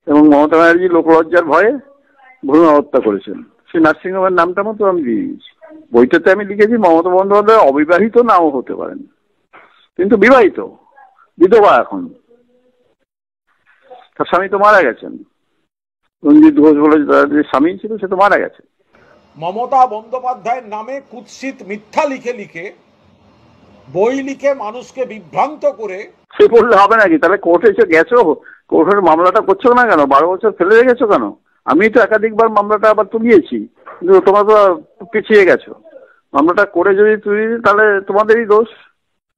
এবং মমতা ব্যানার্জি লোকলজ্জার ভয়ে ভ্রূণ হত্যা করেছেন। সেই নার্সিংহোমের নামটা মতো আমি দিয়ে দিয়েছি। বইটাতে আমি লিখেছি মমতা বন্দ্যোপাধ্যায় অবিবাহিত নাও হতে পারেন, কিন্তু বিবাহিত, বিধবা এখন। তার স্বামী তো মারা গেছেন, রঞ্জিত ঘোষ বলে তার যে স্বামী ছিল সে তো মারা গেছে। মমতা বন্দ্যোপাধ্যায়ের নামে কুৎসিত মিথ্যা লিখে লিখে, বই লিখে মানুষকে বিভ্রান্ত করে। সে পড়লে হবে নাকি? তাহলে কোর্টে এসে গেছো, কোর্টের মামলাটা করছো না কেন? 12 বছর ফেলে রেখেছো কেন? আমি তো একাধিকবার মামলাটা আবার তুলিয়েছি, কিন্তু তোমরা তো পিছিয়ে গেছো। মামলাটা করে যদি তুলি তাহলে তোমাদেরই দোষ,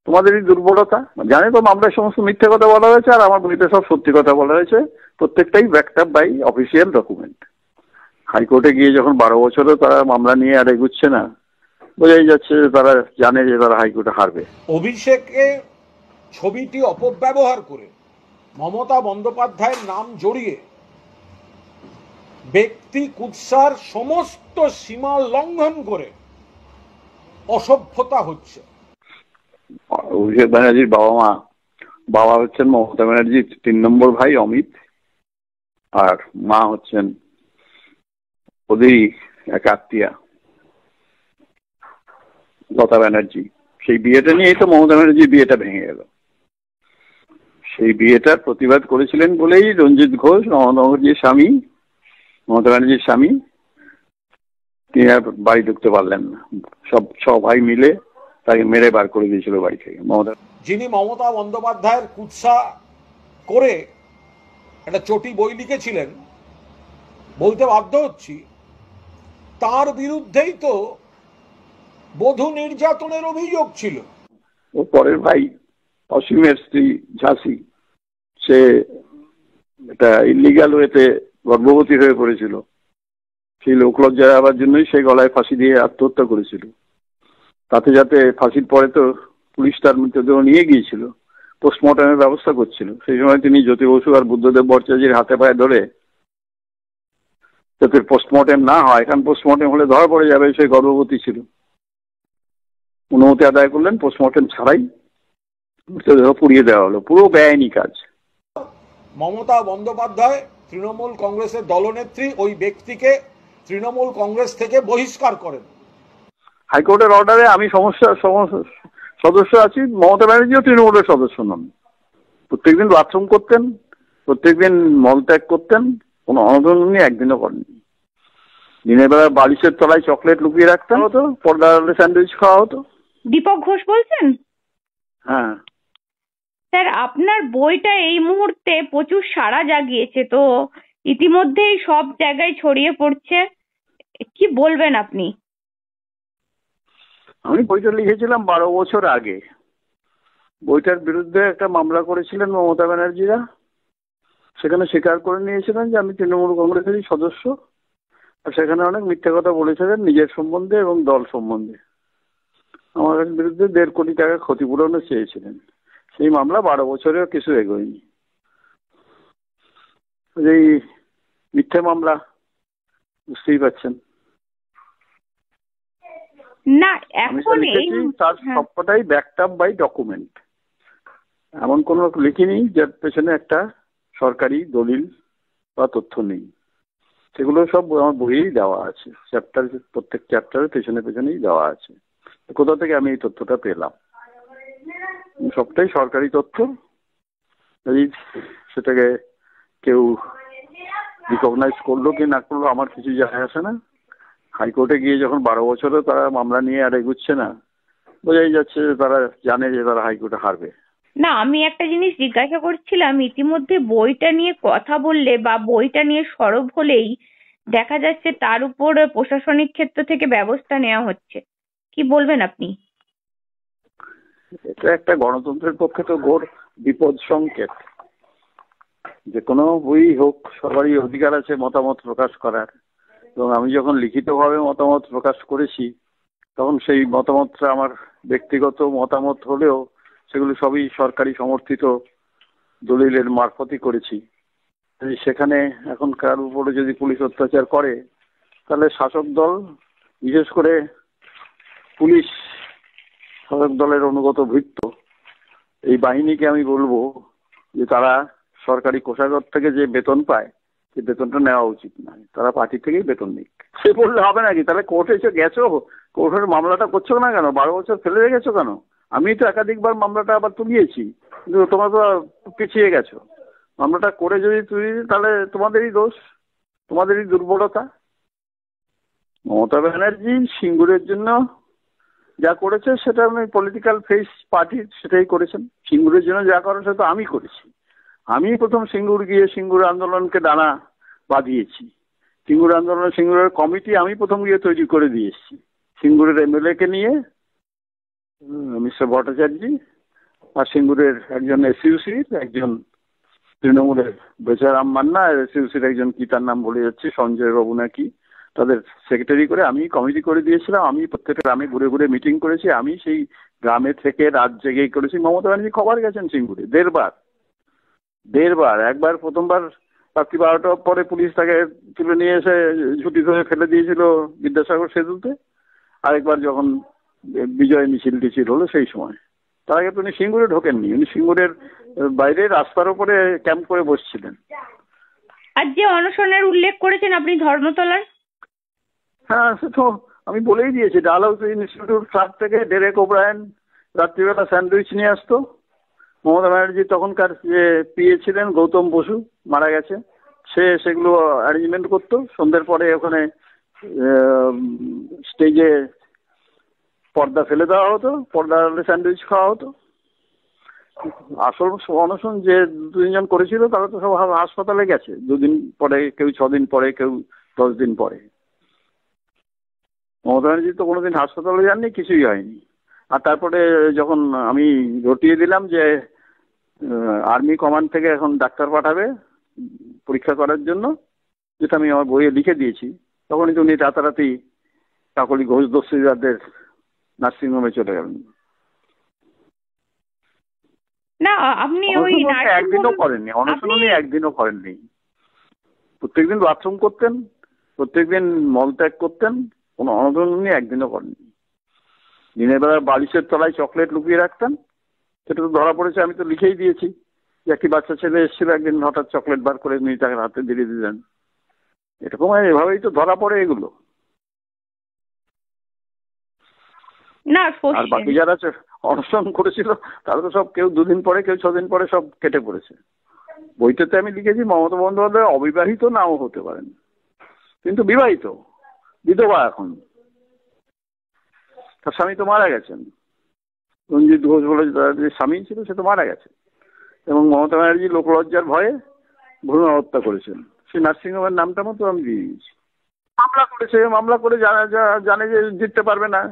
তোমাদেরই দুর্বলতা। জানি তো মামলায় সমস্ত মিথ্যে কথা বলা হয়েছে, আর আমার বইতে সব সত্যি কথা বলা হয়েছে, প্রত্যেকটাই backed up by official document. হাইকোর্টে গিয়ে যখন 12 বছরও তারা মামলা নিয়ে আর এগুচ্ছে না, বোঝাই যাচ্ছে যে তারা জানে যে তারা হাইকোর্টে হারবে। অভিষেকে ছবিটি অপব্যবহার করে মমতা বন্দ্যোপাধ্যায়ের নাম জড়িয়ে ব্যক্তি কুৎসার সমস্ত সীমা লঙ্ঘন করে অসভ্যতা হচ্ছে। অভিষেক ব্যানার্জির বাবা হচ্ছেন মমতা ব্যানার্জির 3 নম্বর ভাই অমিত, আর মা হচ্ছেন ওদেরই এক আত্মীয়া লতা ব্যানার্জি। সেই বিয়েটা নিয়েই তো মমতা ব্যানার্জির বিয়েটা ভেঙে গেল। সেই বিয়েটার প্রতিবাদ করেছিলেন বলেই রঞ্জিত ঘোষ, মমতা ব্যানার্জির স্বামী, তিনি আর বাড়ি ঢুকতে পারলেন না। সব ভাই মিলে তাকে মেরে বার করে দিয়েছিল বাড়ি থেকে। যিনি মমতা বন্দ্যোপাধ্যায়ের কুৎসা করে একটা চটি বই লিখেছিলেন, বলতে বাধ্য হচ্ছি, তার বিরুদ্ধেই তো বধূ নির্যাতনের অভিযোগ ছিল। ও পরের ভাই অসীমের স্ত্রী ঝাঁসি, সে এটা ইলিগাল ওয়েতে গর্ভবতী হয়ে পড়েছিল। সেই লোকলজ্জা হওয়ার জন্যই সে গলায় ফাঁসি দিয়ে আত্মহত্যা করেছিল। তাতে যাতে ফাঁসির পরে তো পুলিশ তার মৃতদেহ নিয়ে গিয়েছিল, পোস্টমর্টমের ব্যবস্থা করছিল। সেই সময় তিনি জ্যোতি বসু আর বুদ্ধদেব ভট্টাচার্যের হাতে পায়ে ধরে যাতে পোস্টমর্টম না হয়, কারণ পোস্টমর্টম হলে ধরা পড়ে যাবে সে গর্ভবতী ছিল, অনুমতি আদায় করলেন। পোস্টমর্টম ছাড়াই মৃতদেহ পুড়িয়ে দেওয়া হলো। পুরো বেআইনি কাজ। মমতা বন্দ্যোপাধ্যায় তৃণমূল কংগ্রেসের দলনেত্রী, ওই ব্যক্তিকে তৃণমূল কংগ্রেস থেকে বহিষ্কার করেন। হাইকোর্টের অর্ডারে আমি সদস্য আছি। মমতা ব্যানার্জিও তৃণমূলের সদস্য নন। প্রত্যেকদিন বাথরুম করতেন, প্রত্যেকদিন মলত্যাগ করতেন, কোনো অনশন উনি একদিনও করেননি। দিনের বেলা বালিশের তলায় চকলেট লুকিয়ে রাখতে হতো, পর্দা স্যান্ডউইচ খাওয়া হতো। দীপক ঘোষ বলছেন? হ্যাঁ স্যার, আপনার বইটা এই মুহূর্তে প্রচুর সাড়া জাগিয়েছে, তো ইতিমধ্যেই সব জায়গায় ছড়িয়ে পড়ছে, কি বলবেন আপনি? আমি বইটা লিখেছিলাম 12 বছর আগে। বইটার বিরুদ্ধে একটা মামলা করেছিলেন মমতা ব্যানার্জিরা। সেখানে স্বীকার করে নিয়েছিলেন যে আমি তৃণমূল কংগ্রেসেরই সদস্য, আর সেখানে অনেক মিথ্যে কথা বলেছিলেন নিজের সম্বন্ধে এবং দল সম্বন্ধে। আমার বিরুদ্ধে 1.5 কোটি টাকা ক্ষতিপূরণও চেয়েছিলেন। সেই মামলা 12 বছরেও কিছু এগোয়নি। এই মিথ্যে মামলা, বুঝতেই পারছেন। না, আমি এখন লিখেছি তার সবকটাই ব্যাকড আপ বাই ডকুমেন্ট। এমন কোনো লিখিনি যার পেছনে একটা সরকারি দলিল বা তথ্য নেই। সেগুলো সব আমার বইয়েই দেওয়া আছে, প্রত্যেক চ্যাপ্টারের পেছনেই দেওয়া আছে। কোথা থেকে আমি এই তথ্যটা পেলাম? সবটাই সরকারি তথ্য। সেটাকে কেউ রিকগনাইজ করলো কি না করলো আমার কিছু যায় আসে না। হাইকোর্টে গিয়ে যখন 12 বছরও তারা মামলা নিয়ে আর এগুচ্ছে না, বোঝাই যাচ্ছে যে তারা জানে যে তারা হাইকোর্টে হারবে। না, আমি একটা জিনিস জিজ্ঞাসা করছিলাম, ইতিমধ্যে বইটা নিয়ে কথা বললে বা বইটা নিয়ে সরব হলেই দেখা যাচ্ছে তার উপর প্রশাসনিক ক্ষেত্র থেকে ব্যবস্থা নেওয়া হচ্ছে, কি বলবেন আপনি? এটা একটা গণতন্ত্রের পক্ষে তো ঘোর বিপদ সংকেত। যে কোনো বই হোক, সবারই অধিকার আছে মতামত প্রকাশ করার, এবং আমি যখন লিখিতভাবে মতামত প্রকাশ করেছি তখন সেই মতামতটা আমার ব্যক্তিগত মতামত হলেও সেগুলো সবই সরকারি সমর্থিত দলিলের মারফতই করেছি। সেখানে এখন কার উপরে যদি পুলিশ অত্যাচার করে, তাহলে শাসক দল, বিশেষ করে পুলিশ শাসক দলের অনুগত ভৃত্য, এই বাহিনীকে আমি বলবো যে তারা সরকারি কোষাগার থেকে যে বেতন পায় সে বেতনটা নেওয়া উচিত নয়, তারা পার্টি থেকেই বেতন নিক। সে বললে হবে নাকি? তাহলে কোর্টে এসে গেছো, কোর্টের মামলাটা করছো না কেন? 12 বছর ফেলে রেখেছো কেন? আমি তো একাধিকবার মামলাটা আবার তুলিয়েছি, কিন্তু তোমরা তো পিছিয়ে গেছো। মামলাটা করে যদি তুলি তাহলে তোমাদেরই দোষ, তোমাদেরই দুর্বলতা। মমতা ব্যানার্জি সিঙ্গুরের জন্য যা করেছে সেটা আমি পলিটিক্যাল ফেস পার্টির সেটাই করেছেন। সিঙ্গুরের জন্য যা করেছে সেটা আমি করেছি। আমি প্রথম সিঙ্গুর গিয়ে সিঙ্গুর আন্দোলনকে ডানা বাঁধিয়েছি। সিঙ্গুর আন্দোলন, সিঙ্গুরের কমিটি আমি প্রথম গিয়ে তৈরি করে দিয়ে এসেছি। সিঙ্গুরের এমএলএ কে নিয়ে মিস্টার ভট্টাচার্য, আর সিঙ্গুরের একজন এসইউসির, একজন তৃণমূলের বেচারাম মান্না, আর এসইউসির একজন কি তার নাম বলে যাচ্ছে, সঞ্জয় বাবু নাকি, তাদের সেক্রেটারি করে আমি কমিটি করে দিয়েছিলাম। আমি প্রত্যেকটা গ্রামে ঘুরে ঘুরে মিটিং করেছি। আমি সেই গ্রামে থেকে রাত জেগেই করেছি। মমতা ব্যানার্জি খবর গেছেন সিঙ্গুরে 1.5 বার। একবার প্রথমবার রাত্রি 12টার পরে পুলিশ তাকে তুলে নিয়ে এসে ঝুটি ধরে ফেলে দিয়েছিল বিদ্যাসাগর সেতুতে। আরেকবার যখন বিজয় মিছিল টিছিল হলো সেই সময়। তার আগে তো উনি সিঙ্গুরে ঢোকেননি, উনি সিঙ্গুরের বাইরে রাস্তার উপরে ক্যাম্প করে বসছিলেন। আর যে অনশনের উল্লেখ করেছেন আপনি ধর্মতলার, হ্যাঁ সে তো আমি বলেই দিয়েছি। ডালহাউসি ইনস্টিটিউট ক্লাব থেকে ডেরেক ওব্রায়েন রাত্রিবেলা স্যান্ডউইচ নিয়ে আসতো। মমতা ব্যানার্জি তখনকার যে পিএ ছিলেন গৌতম বসু, মারা গেছে, সে সেগুলো অ্যারেঞ্জমেন্ট করতো। সন্ধ্যের পরে ওখানে স্টেজে পর্দা ফেলে দেওয়া হতো, পর্দা স্যান্ডউইচ খাওয়া হতো। আসল অনশন যে 2-3 জন করেছিল তারা তো সব হাসপাতালে গেছে, 2 দিন পরে, কেউ 6 দিন পরে, কেউ 10 দিন পরে। মমতা ব্যানার্জি তো কোনোদিন হাসপাতালে যাননি, কিছুই হয়নি। আর তারপরে যখন আমি রটিয়ে দিলাম যে আর্মি কমান্ড থেকে এখন ডাক্তার পাঠাবে পরীক্ষা করার জন্য, যেটা আমি আমার বইয়ে লিখে দিয়েছি, তখনই তো উনি রাতারাতি কাকলি ঘোষ দস্তিদারদের নার্সিংহোমে চলে গেলেন। না আপনি ওই একদিনও করেননি অনশন, উনি একদিনও করেননি। প্রত্যেকদিন বাথরুম করতেন, প্রত্যেকদিন মলত্যাগ করতেন, কোনো অনশন উনি একদিনও করেননি। দিনের বেলা বালিশের তলায় চকলেট লুকিয়ে রাখতেন, সেটা তো ধরা পড়েছে। আমি তো লিখেই দিয়েছি যে একটি বাচ্চা ছেলে এসেছিল একদিন, হঠাৎ চকলেট বার করে নিয়ে তাকে হাতে দিয়ে দিলেন। এরকম এভাবেই তো ধরা পড়ে এগুলো। না আর বাকি যারা অনশন করেছিল তারা তো সব কেউ 2 দিন পরে, কেউ 6 দিন পরে সব কেটে পড়েছে। বইটাতে আমি লিখেছি মমতা বন্দ্যোপাধ্যায় অবিবাহিত নাও হতে পারেন, কিন্তু বিবাহিত, বিধবা এখন। তার স্বামী তো মারা গেছেন, রঞ্জিত ঘোষ বলে যে স্বামী ছিল সে তো মারা গেছে। এবং মমতা ব্যানার্জি লোকলজ্জার ভয়ে ভ্রূণ হত্যা করেছেন। সেই নার্সিংহোমের নামটা মতো আমি দিয়ে দিয়েছি। মামলা করেছে, মামলা করে জানে যে জিততে পারবে না,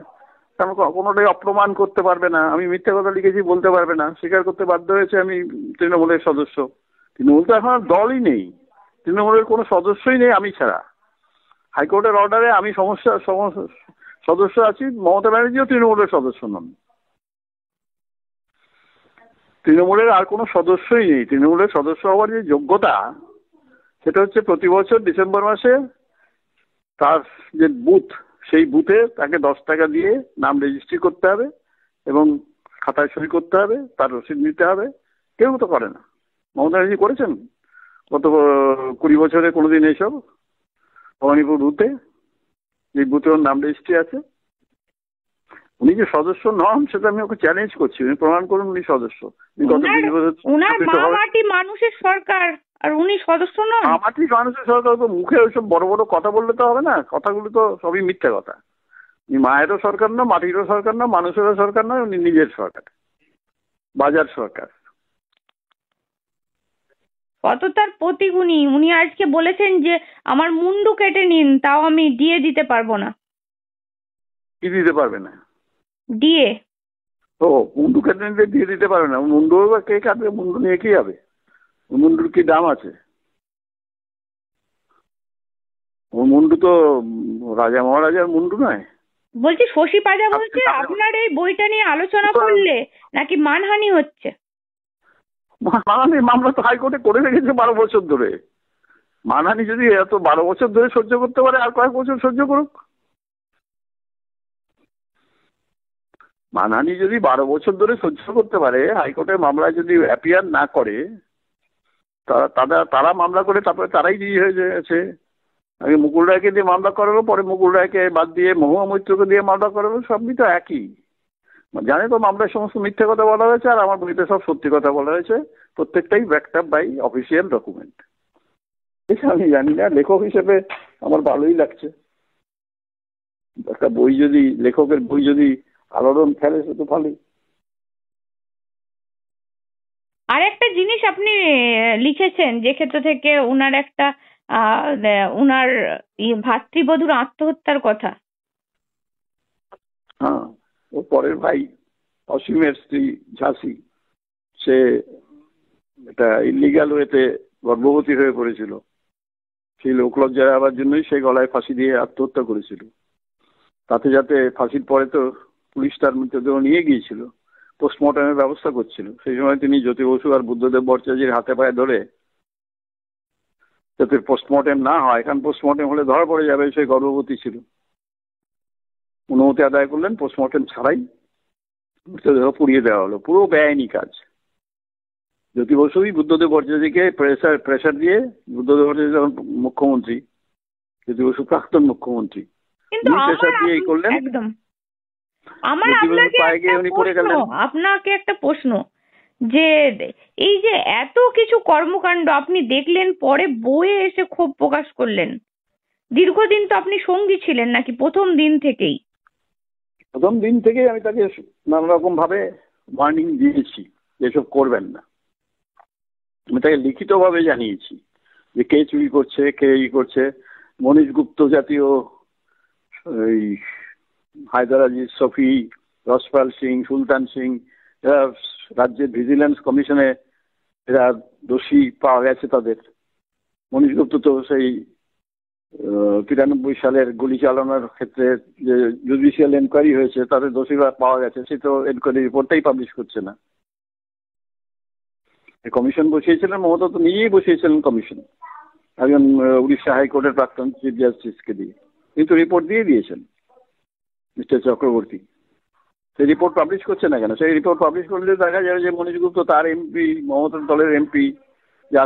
কোনোটাই অপ্রমাণ করতে পারবে না। আমি মিথ্যা কথা লিখেছি বলতে পারবে না, স্বীকার করতে বাধ্য হয়েছে আমি তৃণমূলের সদস্য। তৃণমূল তো এখন আর দলই নেই, তৃণমূলের কোনো সদস্যই নেই আমি ছাড়া। হাইকোর্টের অর্ডারে আমি সদস্য আছি, মমতা ব্যানার্জিও তৃণমূলের সদস্য নন। তৃণমূলের আর কোনো সদস্যই নেই। তৃণমূলের সদস্য হওয়ার যে যোগ্যতা, সেটা হচ্ছে প্রতি বছর ডিসেম্বর মাসে তার যে বুথ, সেই বুথে তাকে 10 টাকা দিয়ে নাম রেজিস্ট্রি করতে হবে এবং খাতায় সই করতে হবে, তার রসিদ নিতে হবে। কেউ তো করে না। মমতা ব্যানার্জি করেছেন গত 20 বছরে কোনোদিন এইসব? ভবানীপুর বুথে, যে বুথে ওর নাম রেজিস্ট্রি আছে, উনি যে সদস্য নন সেটা আমি ওকে চ্যালেঞ্জ করছি। উনি প্রমাণ করুন উনি সদস্য। উনার মামাটি মানুষের সরকার, আর উনি সদস্য নন। মামাটি মানুষের সরকার তো মুখে ওইসব বড় বড় কথা বললে তো হবে না, কথাগুলো তো সবই মিথ্যা কথা। উনি মায়েরও সরকার না, মাটিরও সরকার না, মানুষেরও সরকার নয়, উনি নিজের সরকার, বাজার সরকার। কত তার প্রতিগুণী। উনি আজকে বলেছেন যে আমার মুন্ডু কেটে নিন, তাও আমি দিয়ে দিতে পারবো না। কি দিতে পারবে না? দিয়ে ও মুন্ডু কেটে নিতে দিয়ে দিতে পারবে না? মুন্ডু কে কাটবে? মুন্ডু নিয়ে কি হবে? মুন্ডুর কি দাম আছে? ও মুন্ডু তো রাজা মহারাজার মুন্ডু নয়। বলছি শশী পাজা বলছে আপনার এই বইটা নিয়ে আলোচনা করলে নাকি মানহানি হচ্ছে। মানহানি মামলা তো হাইকোর্টে করে রেখেছে 12 বছর ধরে। মানহানি যদি এত 12 বছর ধরে সহ্য করতে পারে, আর কয়েক বছর সহ্য করুক। মানহানি যদি 12 বছর ধরে সহ্য করতে পারে, হাইকোর্টের মামলায় যদি অ্যাপিয়ার না করে, তারা মামলা করে তারপরে তারাই রিলিজ হয়ে গেছে। আগে মুকুল রায়কে দিয়ে মামলা করালো, পরে মুকুল রায়কে বাদ দিয়ে মহুয়া মৈত্রকে দিয়ে মামলা করালো, সবই তো একই। জানে তো মামলায় সমস্ত মিথ্যে কথা বলা হয়েছে, আর আমার বইতে সব সত্যি কথা বলা হয়েছে, প্রত্যেকটাই backed up by official document. আমি জানি না, লেখক হিসেবে আমার ভালোই লাগছে। একটা বই যদি, লেখকের বই যদি আলোড়ন ফেলে সে তো ভালোই। আর একটা জিনিস আপনি লিখেছেন যে ক্ষেত্র থেকে উনার একটা উনার ভাতৃবধূর আত্মহত্যার কথা। হ্যাঁ, ও পরের ভাই অসীমের স্ত্রী ঝাঁসি, সে এটা ইলিগাল ওয়েতে গর্ভবতী হয়ে পড়েছিল। সেই লোকলজ্জা হওয়ার জন্যই সে গলায় ফাঁসি দিয়ে আত্মহত্যা করেছিল। তাতে যাতে ফাঁসির পরে তো পুলিশ তার মৃতদেহ নিয়ে গিয়েছিল, পোস্টমর্টমের ব্যবস্থা করছিল, সেই সময় তিনি জ্যোতি বসু আর বুদ্ধদেব ভট্টাচার্যের হাতে পায়ে ধরে যাতে পোস্টমর্টেম না হয়, কারণ পোস্টমর্টেম হলে ধরা পড়ে যাবে সে গর্ভবতী ছিল, অনুমতি আদায় করলেন, পোস্টমর্টেম ছাড়াই মৃতদেহ পুড়িয়ে দেওয়া হলো। পুরো বেআইনি কাজ। জ্যোতি বসুই বুদ্ধদেব ভট্টাচার্যকে প্রেসার দিয়ে, বুদ্ধদেব ভট্টাচার্য যখন মুখ্যমন্ত্রী, জ্যোতি বসু প্রাক্তন মুখ্যমন্ত্রী, কিন্তু প্রেসার দিয়ে করলেন। একদম। আমার আপনাকে একটা প্রশ্ন, যে এই যে এত কিছু কর্মকাণ্ড আপনি দেখলেন, পরে বইয়ে এসে ক্ষোভ প্রকাশ করলেন, দীর্ঘদিন তো আপনি সঙ্গী ছিলেন নাকি প্রথম দিন থেকেই? প্রথম দিন থেকেই আমি তাকে নানা রকম ভাবে ওয়ার্নিং দিয়েছি এসব করবেন না। আমি তাকে লিখিতভাবে জানিয়েছি যে কে চুরি করছে, কে করছে। মনীষ গুপ্ত জাতীয়, এই হায়দার আজিজ শফি, রসপাল সিং, সুলতান সিং, এরা রাজ্যের ভিজিলেন্স কমিশনে এরা দোষী পাওয়া গেছে তাদের। মনীষ গুপ্ত তো সেই 93 সালের গুলি চালানোর ক্ষেত্রে যে জুডিশিয়াল এনকোয়ারি হয়েছে তাদের দোষী পাওয়া গেছে, সে তো এনকোয়ারি রিপোর্টটাই পাবলিশ করছে না। কমিশন বসিয়েছিলেন, মমতা তো নিজেই বসিয়েছিলেন কমিশন, একজন উড়িষ্যা হাইকোর্টের প্রাক্তন চিফ জাস্টিসকে দিয়ে, কিন্তু রিপোর্ট দিয়ে দিয়েছেন মিস্টার চক্রবর্তী। সেই রিপোর্ট পাবলিশ করছে না কেন? সেই রিপোর্ট পাবলিশ করলে দেখা যাবে যে মনীষ গুপ্ত তার এমপি, মমতার দলের এমপি, যে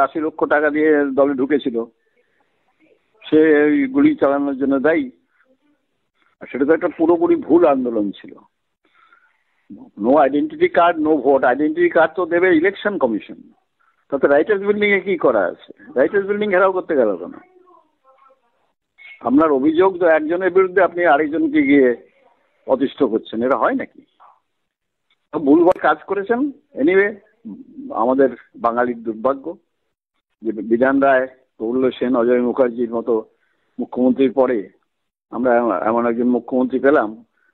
80 লক্ষ টাকা দিয়ে দলে ঢুকেছিল, সে গুলি চালানোর জন্য দায়ী। আর সেটা তো একটা পুরোপুরি ভুল আন্দোলন ছিল। No identity card, no vote. Identity card তো দেবে ইলেকশন কমিশন, তাতে রাইটার্স বিল্ডিং এ কি করা আছে? রাইটার্স বিল্ডিং ঘেরাও করতে গেল কেন? আপনার অভিযোগ তো একজনের বিরুদ্ধে আপনি আরেকজনকে গিয়ে অতিষ্ঠ করছেন, এটা হয় নাকি? ভুলভাল কাজ করেছেন। এনিওয়ে, আমাদের বাঙালির দুর্ভাগ্য যে বিধান রায়, প্রফুল্ল সেন, অজয় মুখার্জির মতো মুখ্যমন্ত্রীর পরে আমরা এমন একজন মুখ্যমন্ত্রী পেলাম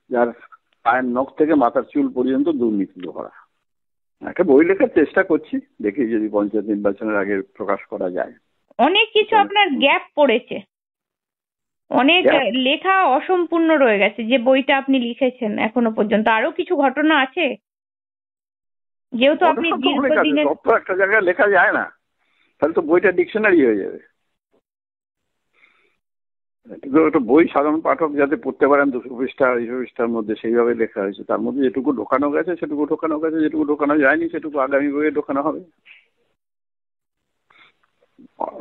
যার পায়ের নখ থেকে মাথার চুল পর্যন্ত দুর্নীতি ভরা। একটা বই লেখার চেষ্টা করছি, দেখি যদি পঞ্চায়েত নির্বাচনের আগে প্রকাশ করা যায়। অনেক কিছু আপনার গ্যাপ পড়েছে, অনেক লেখা অসম্পূর্ণ রয়ে গেছে। যে বইটা আপনি লিখেছেন এখনো পর্যন্ত আরো কিছু ঘটনা আছে, যেহেতু আপনি দীর্ঘদিনের। সব তো একটা জায়গায় লেখা যায় না, তাহলে তো বইটা ডিকশনারি হয়ে যাবে। একটা বই সাধারণ পাঠক যাতে পড়তে পারেন 200 পৃষ্ঠা 200 পৃষ্ঠার মধ্যে, সেইভাবে লেখা হয়েছে। তার মধ্যে যেটুকু ঢোকানো গেছে সেটুকু ঢোকানো গেছে, যেটুকু ঢোকানো যায়নি সেটুকু আগামী বইয়ে ঢোকানো হবে।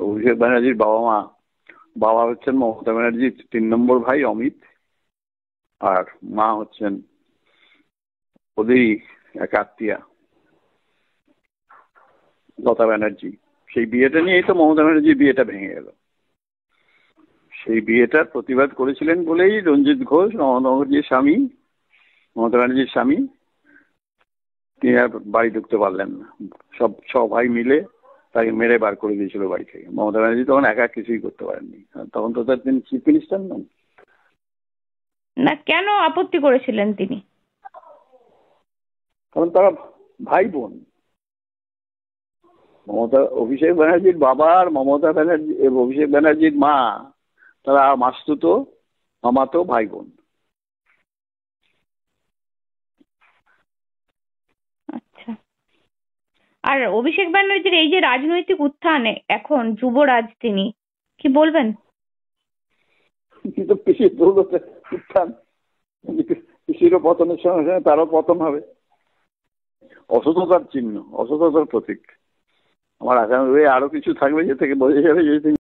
অভিষেক ব্যানার্জির বাবা হচ্ছেন মমতা ব্যানার্জির 3 নম্বর ভাই অমিত, আর মা হচ্ছেন ওদেরই এক আত্মীয়া লতা ব্যানার্জি। সেই বিয়েটা নিয়েই তো মমতা ব্যানার্জির বিয়েটা ভেঙে গেল। সেই বিয়েটার প্রতিবাদ করেছিলেন বলেই রঞ্জিত ঘোষ, মমতা ব্যানার্জির স্বামী, তিনি আর বাড়ি ঢুকতে পারলেন না। ছ ভাই মিলে তাকে মেরে বার করে দিয়েছিল বাড়ি থেকে। মমতা ব্যানার্জি তখন একা কিছুই করতে পারেননি, তখন তো তার তিনি চিফ মিনিস্টার নন। না, কেন আপত্তি করেছিলেন তিনি? কারণ তারা ভাই বোন। অভিষেক ব্যানার্জির বাবা আর অভিষেক ব্যানার্জির মা, তারা মাসতুতো মামাতো ভাই বোন। আচ্ছা। আর অভিষেক ব্যানার্জির এই যে রাজনৈতিক উত্থান, এখন যুবরাজ, তিনি কি বলবেন? কিন্তু পিসির উত্থান, পিসিরও পতনের সঙ্গে সঙ্গে তারও পতন হবে। অসততার চিহ্ন, অসততার প্রতীক। আমার আগামী আরো কিছু থাকবে যে থেকে বোঝা যাবে যদি তুমি